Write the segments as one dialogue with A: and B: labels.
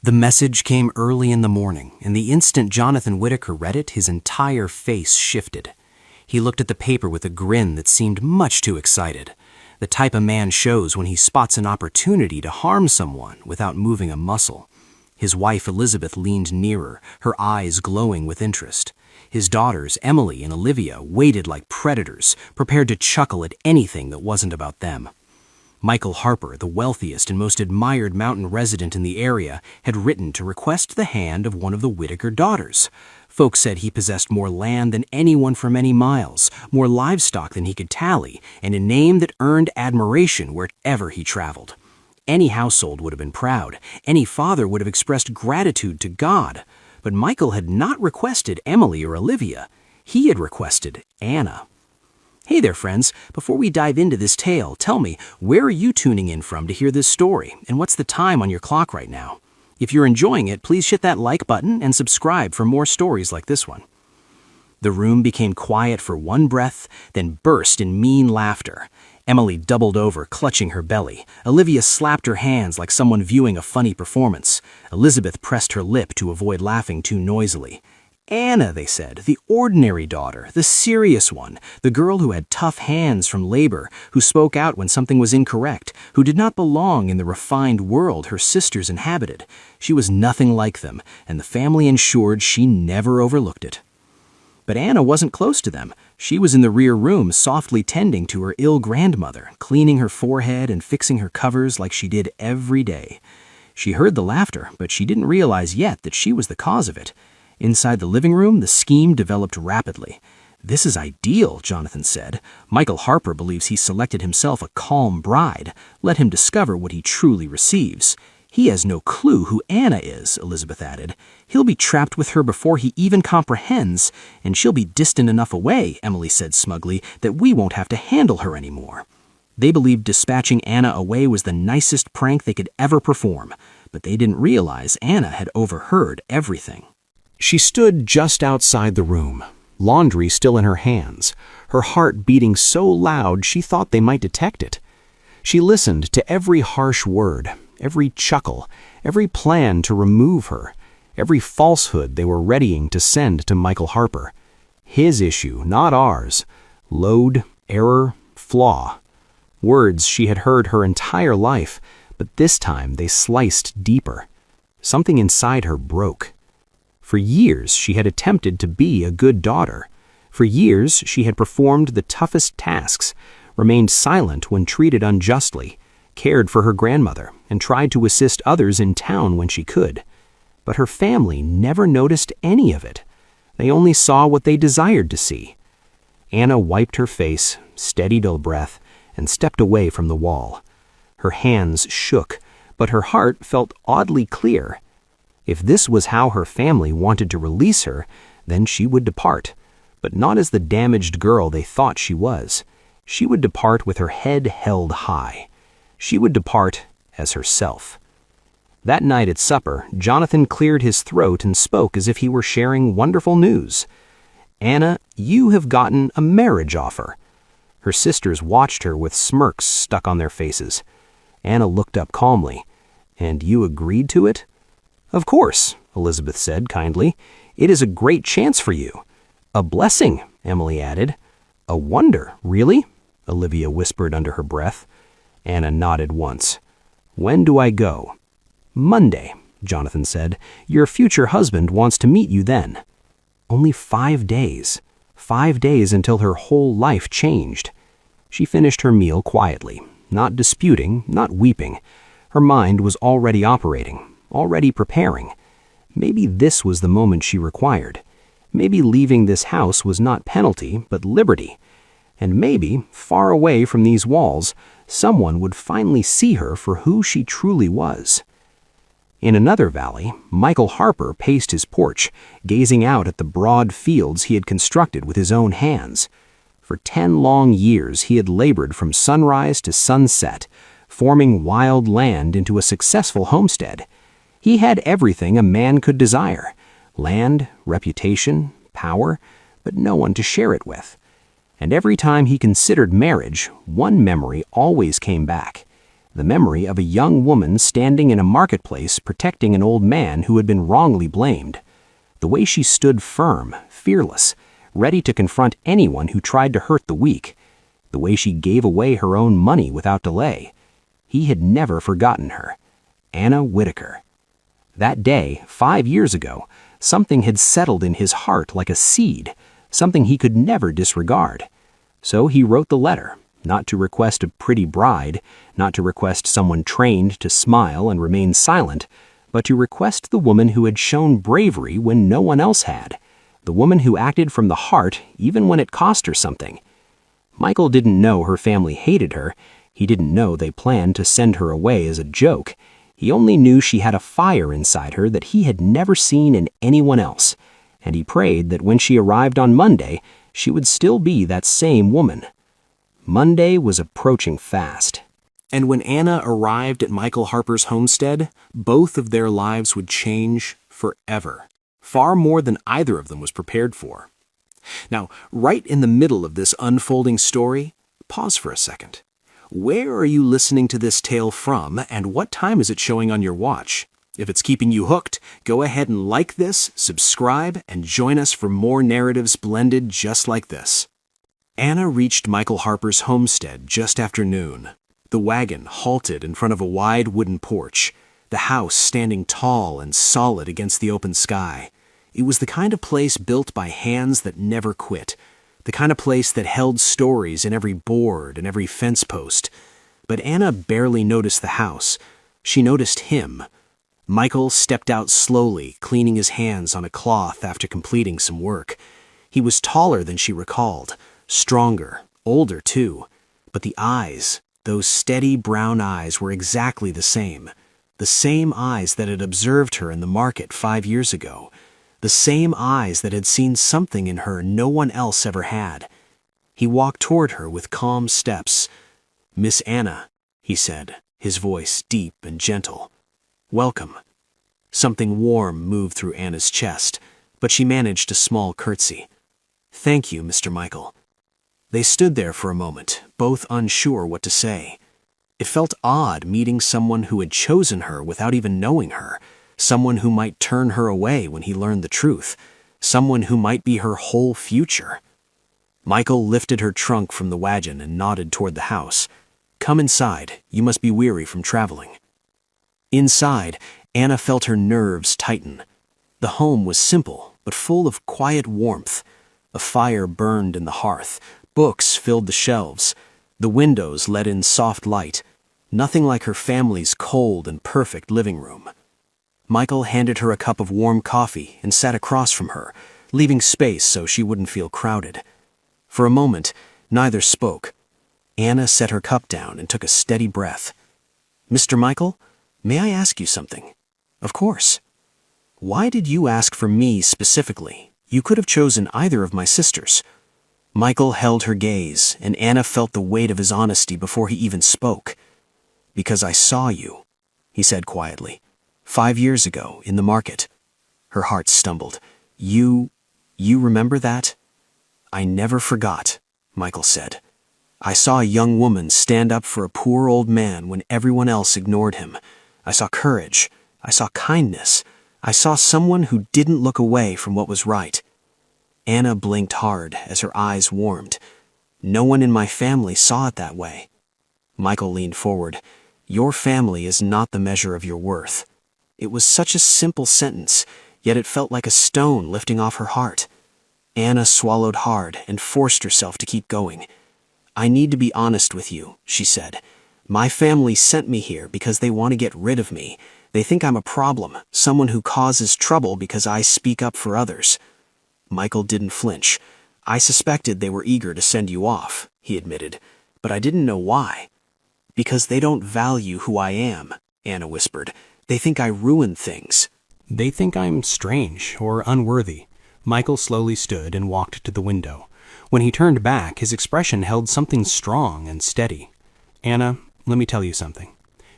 A: The message came early in the morning, and the instant Jonathan Whitaker read it, his entire face shifted. He looked at the paper with a grin that seemed much too excited, the type a man shows when he spots an opportunity to harm someone without moving a muscle. His wife Elizabeth leaned nearer, her eyes glowing with interest. His daughters, Emily and Olivia, waited like predators, prepared to chuckle at anything that wasn't about them. Michael Harper, the wealthiest and most admired mountain resident in the area, had written to request the hand of one of the Whitaker daughters. Folks said he possessed more land than anyone for many miles, more livestock than he could tally, and a name that earned admiration wherever he traveled. Any household would have been proud. Any father would have expressed gratitude to God. But Michael had not requested Emily or Olivia. He had requested Anna. Hey there, friends. Before we dive into this tale, tell me, where are you tuning in from to hear this story, and what's the time on your clock right now? If you're enjoying it, please hit that like button and subscribe for more stories like this one. The room became quiet for one breath, then burst in mean laughter. Emily doubled over, clutching her belly. Olivia slapped her hands like someone viewing a funny performance. Elizabeth pressed her lip to avoid laughing too noisily. Anna, they said, the ordinary daughter, the serious one, the girl who had tough hands from labor, who spoke out when something was incorrect, who did not belong in the refined world her sisters inhabited. She was nothing like them, and the family ensured she never overlooked it. But Anna wasn't close to them. She was in the rear room, softly tending to her ill grandmother, cleaning her forehead and fixing her covers like she did every day. She heard the laughter, but she didn't realize yet that she was the cause of it. Inside the living room, the scheme developed rapidly. "This is ideal," Jonathan said. "Michael Harper believes he selected himself a calm bride. Let him discover what he truly receives." "He has no clue who Anna is," Elizabeth added. "He'll be trapped with her before he even comprehends, and she'll be distant enough away," Emily said smugly, "that we won't have to handle her anymore." They believed dispatching Anna away was the nicest prank they could ever perform, but they didn't realize Anna had overheard everything. She stood just outside the room, laundry still in her hands, her heart beating so loud she thought they might detect it. She listened to every harsh word, every chuckle, every plan to remove her, every falsehood they were readying to send to Michael Harper. His issue, not ours. Load, error, flaw. Words she had heard her entire life, but this time they sliced deeper. Something inside her broke. For years, she had attempted to be a good daughter. For years, she had performed the toughest tasks, remained silent when treated unjustly, cared for her grandmother, and tried to assist others in town when she could. But her family never noticed any of it. They only saw what they desired to see. Anna wiped her face, steadied her breath, and stepped away from the wall. Her hands shook, but her heart felt oddly clear. If this was how her family wanted to release her, then she would depart, but not as the damaged girl they thought she was. She would depart with her head held high. She would depart as herself. That night at supper, Jonathan cleared his throat and spoke as if he were sharing wonderful news. "Anna, you have gotten a marriage offer." Her sisters watched her with smirks stuck on their faces. Anna looked up calmly. "And you agreed to it?" "Of course," Elizabeth said kindly. "It is a great chance for you." "A blessing," Emily added. "A wonder, really?" Olivia whispered under her breath. Anna nodded once. "When do I go?" "Monday," Jonathan said. "Your future husband wants to meet you then." Only 5 days. 5 days until her whole life changed. She finished her meal quietly, not disputing, not weeping. Her mind was already operating, already preparing. Maybe this was the moment she required. Maybe leaving this house was not penalty, but liberty. And maybe, far away from these walls, someone would finally see her for who she truly was. In another valley, Michael Harper paced his porch, gazing out at the broad fields he had constructed with his own hands. For 10 long years he had labored from sunrise to sunset, forming wild land into a successful homestead. He had everything a man could desire: land, reputation, power, but no one to share it with. And every time he considered marriage, one memory always came back. the memory of a young woman standing in a marketplace protecting an old man who had been wrongly blamed. The way she stood firm, fearless, ready to confront anyone who tried to hurt the weak. The way she gave away her own money without delay. He had never forgotten her. Anna Whitaker. That day, 5 years ago, something had settled in his heart like a seed, something he could never disregard. So he wrote the letter, not to request a pretty bride, not to request someone trained to smile and remain silent, but to request the woman who had shown bravery when no one else had, the woman who acted from the heart even when it cost her something. Michael didn't know her family hated her. He didn't know they planned to send her away as a joke. He only knew she had a fire inside her that he had never seen in anyone else, and he prayed that when she arrived on Monday, she would still be that same woman. Monday was approaching fast. And when Anna arrived at Michael Harper's homestead, both of their lives would change forever, far more than either of them was prepared for. Now, right in the middle of this unfolding story, pause for a second. Where are you listening to this tale from, and what time is it showing on your watch? If it's keeping you hooked, go ahead and like this, subscribe, and join us for more narratives blended just like this. Anna reached Michael Harper's homestead just after noon. The wagon halted in front of a wide wooden porch, the house standing tall and solid against the open sky. It was the kind of place built by hands that never quit, the kind of place that held stories in every board and every fence post. But Anna barely noticed the house. She noticed him. Michael stepped out slowly, cleaning his hands on a cloth after completing some work. He was taller than she recalled, stronger, older too. But the eyes, those steady brown eyes, were exactly the same eyes that had observed her in the market 5 years ago. The same eyes that had seen something in her no one else ever had. He walked toward her with calm steps. "Miss Anna," he said, his voice deep and gentle. "Welcome." Something warm moved through Anna's chest, but she managed a small curtsy. "Thank you, Mr. Michael." They stood there for a moment, both unsure what to say. It felt odd meeting someone who had chosen her without even knowing her. Someone who might turn her away when he learned the truth. Someone who might be her whole future. Michael lifted her trunk from the wagon and nodded toward the house. "Come inside. You must be weary from traveling." Inside, Anna felt her nerves tighten. The home was simple, but full of quiet warmth. A fire burned in the hearth. Books filled the shelves. The windows let in soft light. Nothing like her family's cold and perfect living room. Michael handed her a cup of warm coffee and sat across from her, leaving space so she wouldn't feel crowded. For a moment, neither spoke. Anna set her cup down and took a steady breath. "Mr. Michael, may I ask you something?" "Of course." "Why did you ask for me specifically? You could have chosen either of my sisters." Michael held her gaze, and Anna felt the weight of his honesty before he even spoke. "Because I saw you," he said quietly. 5 years ago, in the market." Her heart stumbled. You remember that?" "I never forgot," Michael said. "I saw a young woman stand up for a poor old man when everyone else ignored him. I saw courage. I saw kindness. I saw someone who didn't look away from what was right." Anna blinked hard as her eyes warmed. "No one in my family saw it that way." Michael leaned forward. "Your family is not the measure of your worth." It was such a simple sentence, yet it felt like a stone lifting off her heart. Anna swallowed hard and forced herself to keep going. "I need to be honest with you," she said. "My family sent me here because they want to get rid of me. They think I'm a problem, someone who causes trouble because I speak up for others." Michael didn't flinch. "I suspected they were eager to send you off," he admitted, "but I didn't know why." "Because they don't value who I am," Anna whispered. "They think I ruin things." "They think I'm strange or unworthy." Michael slowly stood and walked to the window. When he turned back, his expression held something strong and steady. "Anna, let me tell you something.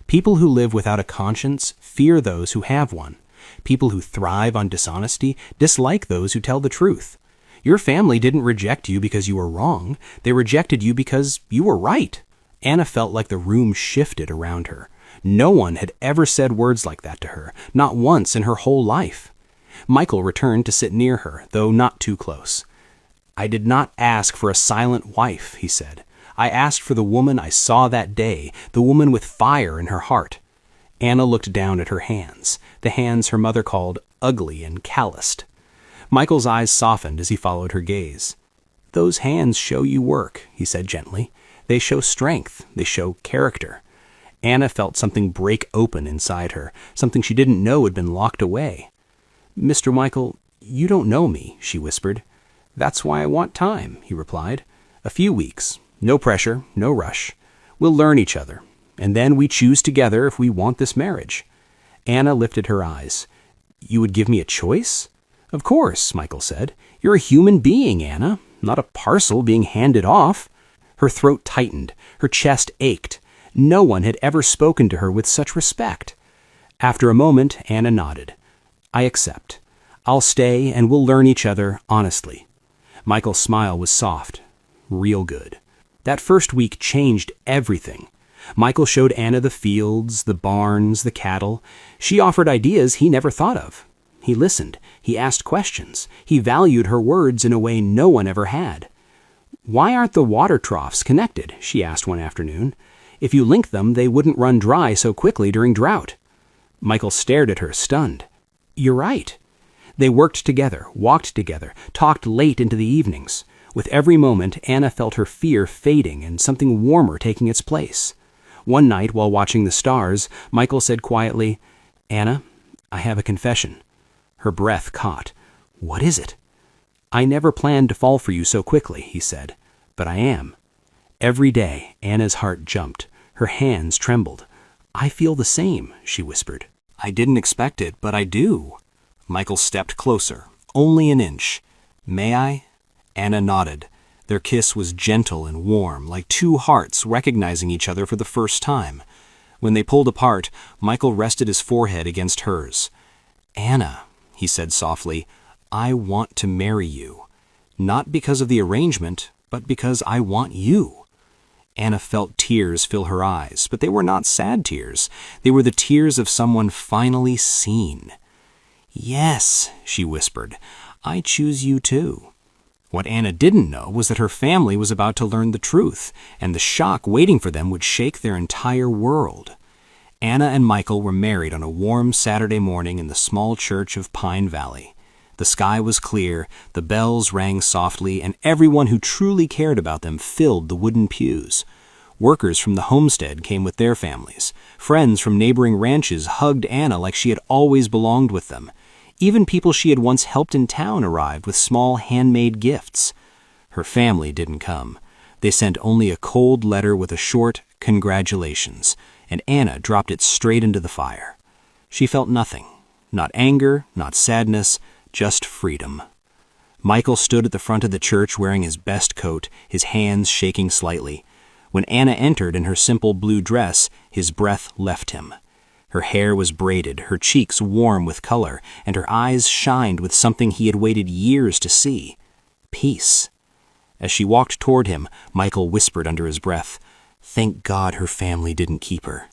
A: People who live without a conscience fear those who have one. People who thrive on dishonesty dislike those who tell the truth. Your family didn't reject you because you were wrong. They rejected you because you were right. Anna felt like the room shifted around her. No one had ever said words like that to her, not once in her whole life. Michael returned to sit near her, though not too close. "I did not ask for a silent wife," he said. "I asked for the woman I saw that day, the woman with fire in her heart." Anna looked down at her hands, the hands her mother called ugly and calloused. Michael's eyes softened as he followed her gaze. "Those hands show you work," he said gently. "They show strength. They show character." Anna felt something break open inside her, something she didn't know had been locked away. "Mr. Michael, you don't know me," she whispered. "That's why I want time," he replied. "A few weeks. No pressure, no rush. We'll learn each other, and then we choose together if we want this marriage." Anna lifted her eyes. "You would give me a choice?" "Of course," Michael said. "You're a human being, Anna, not a parcel being handed off." Her throat tightened. Her chest ached. No one had ever spoken to her with such respect. After a moment, Anna nodded. "I accept. I'll stay, and we'll learn each other honestly." Michael's smile was soft. Real good. That first week changed everything. Michael showed Anna the fields, the barns, the cattle. She offered ideas he never thought of. He listened. He asked questions. He valued her words in a way no one ever had. "Why aren't the water troughs connected?" she asked one afternoon. "If you link them, they wouldn't run dry so quickly during drought." Michael stared at her, stunned. "You're right." They worked together, walked together, talked late into the evenings. With every moment, Anna felt her fear fading and something warmer taking its place. One night, while watching the stars, Michael said quietly, "Anna, I have a confession." Her breath caught. "What is it?" "I never planned to fall for you so quickly," he said, "but I am." Every day, Anna's heart jumped. Her hands trembled. "I feel the same," she whispered. "I didn't expect it, but I do." Michael stepped closer, only an inch. "May I?" Anna nodded. Their kiss was gentle and warm, like two hearts recognizing each other for the first time. When they pulled apart, Michael rested his forehead against hers. "Anna," he said softly, "I want to marry you. Not because of the arrangement, but because I want you." Anna felt tears fill her eyes, but they were not sad tears. They were the tears of someone finally seen. "Yes," she whispered, "I choose you too." What Anna didn't know was that her family was about to learn the truth, and the shock waiting for them would shake their entire world. Anna and Michael were married on a warm Saturday morning in the small church of Pine Valley. The sky was clear, the bells rang softly, and everyone who truly cared about them filled the wooden pews. Workers from the homestead came with their families. Friends from neighboring ranches hugged Anna like she had always belonged with them. Even people she had once helped in town arrived with small handmade gifts. Her family didn't come. They sent only a cold letter with a short "congratulations," and Anna dropped it straight into the fire. She felt nothing. Not anger, not sadness, just freedom. Michael stood at the front of the church wearing his best coat, his hands shaking slightly. When Anna entered in her simple blue dress, his breath left him. Her hair was braided, her cheeks warm with color, and her eyes shined with something he had waited years to see: peace. As she walked toward him, Michael whispered under his breath, "Thank God her family didn't keep her."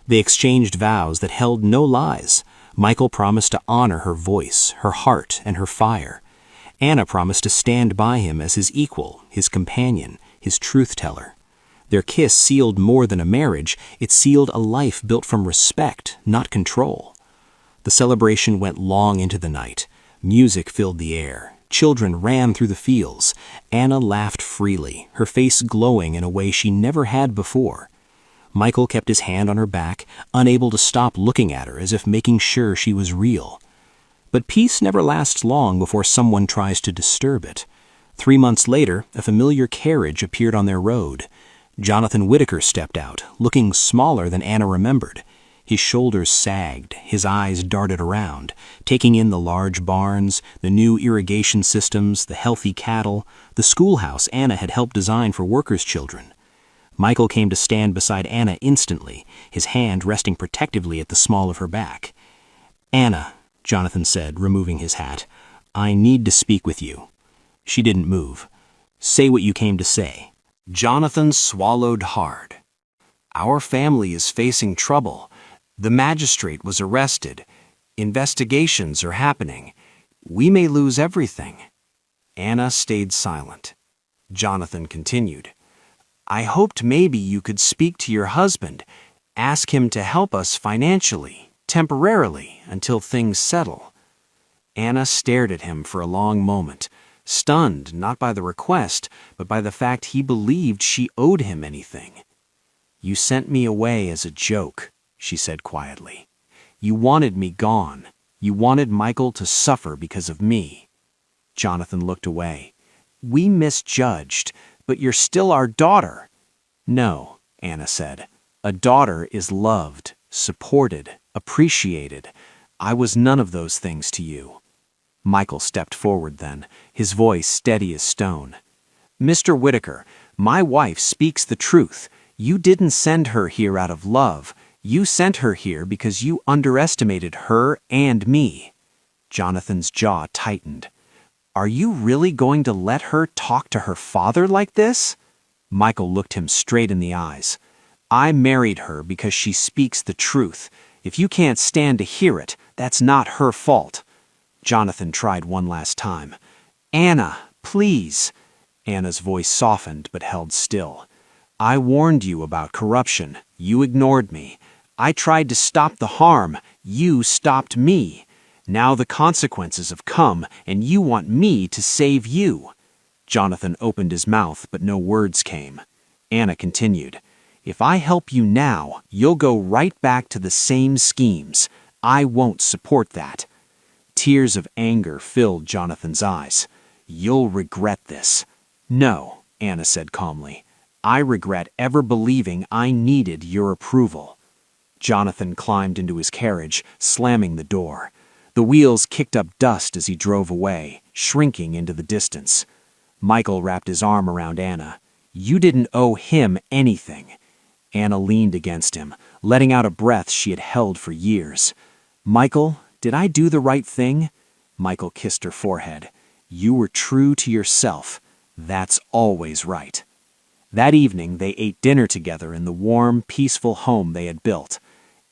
A: They exchanged vows that held no lies. Michael promised to honor her voice, her heart, and her fire. Anna promised to stand by him as his equal, his companion, his truth-teller. Their kiss sealed more than a marriage. It sealed a life built from respect, not control. The celebration went long into the night. Music filled the air. Children ran through the fields. Anna laughed freely, her face glowing in a way she never had before. Michael kept his hand on her back, unable to stop looking at her as if making sure she was real. But peace never lasts long before someone tries to disturb it. 3 months later, a familiar carriage appeared on their road. Jonathan Whitaker stepped out, looking smaller than Anna remembered. His shoulders sagged, his eyes darted around, taking in the large barns, the new irrigation systems, the healthy cattle, the schoolhouse Anna had helped design for workers' children. Michael came to stand beside Anna instantly, his hand resting protectively at the small of her back. "Anna," Jonathan said, removing his hat, "I need to speak with you." She didn't move. "Say what you came to say." Jonathan swallowed hard. Our family is facing trouble. The magistrate was arrested. Investigations are happening. We may lose everything. Anna stayed silent. Jonathan continued. I hoped maybe you could speak to your husband, ask him to help us financially, temporarily, until things settle. Anna stared at him for a long moment, stunned not by the request, but by the fact he believed she owed him anything. You sent me away as a joke, she said quietly. You wanted me gone. You wanted Michael to suffer because of me. Jonathan looked away. We misjudged, but you're still our daughter. No, Anna said. A daughter is loved, supported, appreciated. I was none of those things to you. Michael stepped forward then, his voice steady as stone. Mr. Whitaker, my wife speaks the truth. You didn't send her here out of love. You sent her here because you underestimated her and me. Jonathan's jaw tightened. Are you really going to let her talk to her father like this? Michael looked him straight in the eyes. I married her because she speaks the truth. If you can't stand to hear it, that's not her fault. Jonathan tried one last time. Anna, please. Anna's voice softened but held still. I warned you about corruption. You ignored me. I tried to stop the harm. You stopped me. Now the consequences have come, and you want me to save you. Jonathan opened his mouth, but no words came. Anna continued. If I help you now, you'll go right back to the same schemes. I won't support that. Tears of anger filled Jonathan's eyes. You'll regret this. No, Anna said calmly. I regret ever believing I needed your approval. Jonathan climbed into his carriage, slamming the door. The wheels kicked up dust as he drove away, shrinking into the distance. Michael wrapped his arm around Anna. You didn't owe him anything. Anna leaned against him, letting out a breath she had held for years. Michael, did I do the right thing? Michael kissed her forehead. You were true to yourself. That's always right. That evening, they ate dinner together in the warm, peaceful home they had built.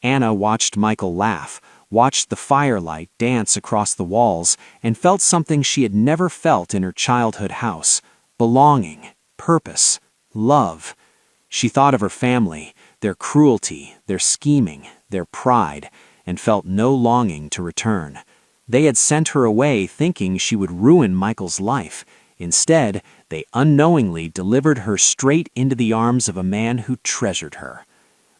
A: Anna watched Michael laugh, watched the firelight dance across the walls, and felt something she had never felt in her childhood house. Belonging, purpose, love. She thought of her family, their cruelty, their scheming, their pride, and felt no longing to return. They had sent her away thinking she would ruin Michael's life. Instead, they unknowingly delivered her straight into the arms of a man who treasured her.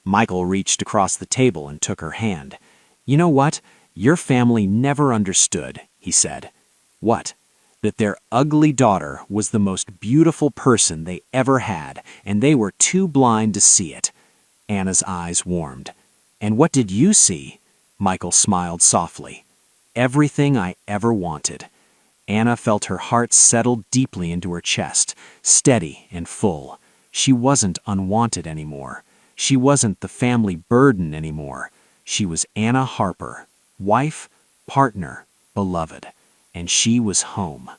A: Michael reached across the table and took her hand. You know what? Your family never understood, he said. What? That their ugly daughter was the most beautiful person they ever had, and they were too blind to see it. Anna's eyes warmed. And what did you see? Michael smiled softly. Everything I ever wanted. Anna felt her heart settle deeply into her chest, steady and full. She wasn't unwanted anymore. She wasn't the family burden anymore. She was Anna Harper, wife, partner, beloved, and she was home.